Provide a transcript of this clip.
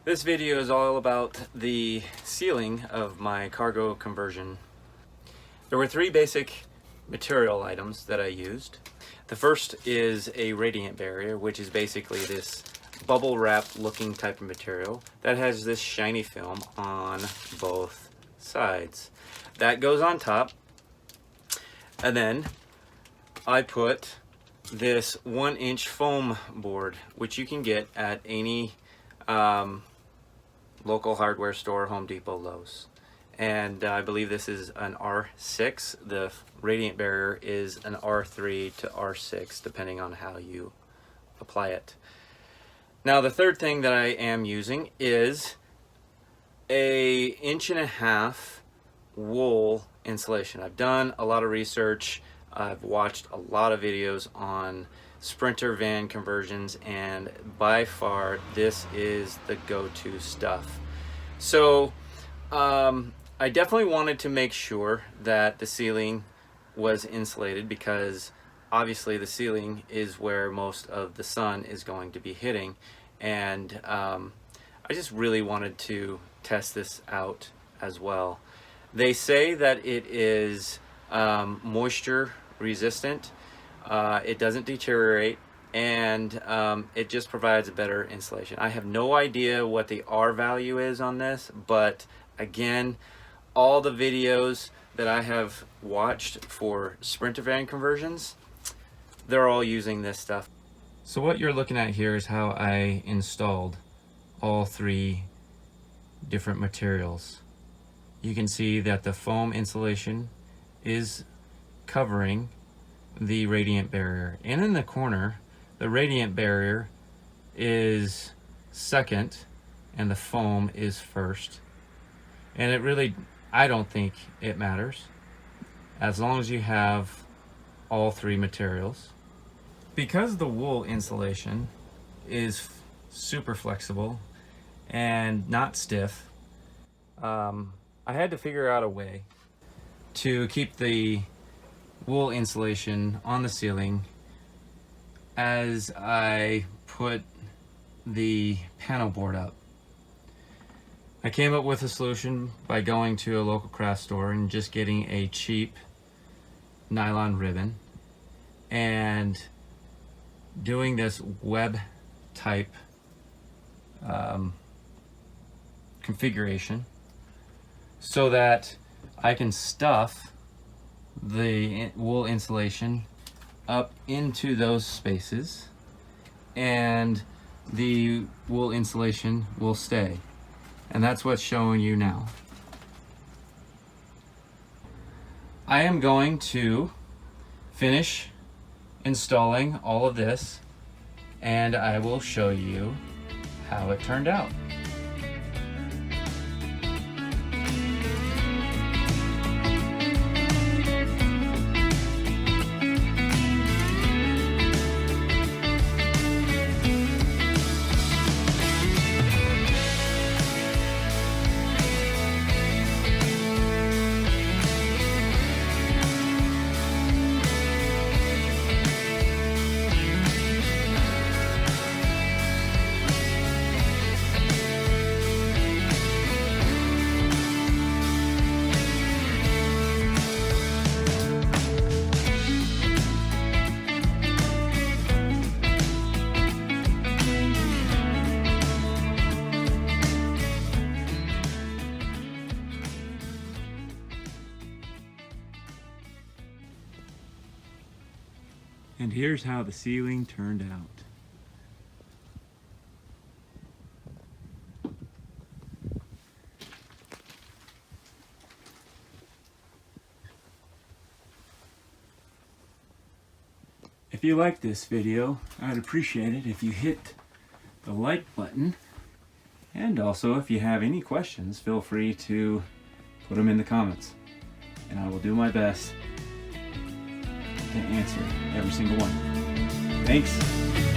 This video is all about the ceiling of my cargo conversion. There were three basic material items that I used. The first is a radiant barrier, which is basically this bubble wrap looking type of material that has this shiny film on both sides. That goes on top, and then I put this 1-inch foam board, which you can get at any local hardware store, Home Depot, Lowe's. And I believe this is an R6. The radiant barrier is an R3 to R6, depending on how you apply it. Now, the third thing that I am using is a 1.5-inch wool insulation. I've done a lot of research. I've watched a lot of videos on Sprinter van conversions, and by far this is the go-to stuff. So I definitely wanted to make sure that the ceiling was insulated, because obviously the ceiling is where most of the sun is going to be hitting, and I just really wanted to test this out as well. They say that it is moisture resistant. It doesn't deteriorate, and it just provides a better insulation. I have no idea what the R value is on this, but again, all the videos that I have watched for Sprinter van conversions, they're all using this stuff. So what you're looking at here is how I installed all three different materials. You can see that the foam insulation is covering the radiant barrier, and in the corner the radiant barrier is second and the foam is first. And it really, I don't think it matters as long as you have all three materials. Because the wool insulation is super flexible and not stiff, I had to figure out a way to keep the wool insulation on the ceiling as I put the panel board up. I came up with a solution by going to a local craft store and just getting a cheap nylon ribbon and doing this web type configuration so that I can stuff the wool insulation up into those spaces, and the wool insulation will stay. And that's what's showing you now. I am going to finish installing all of this, and I will show you how it turned out. And here's how the ceiling turned out. If you like this video, I'd appreciate it if you hit the like button. And also, if you have any questions, feel free to put them in the comments, and I will do my best to answer every single one. Thanks.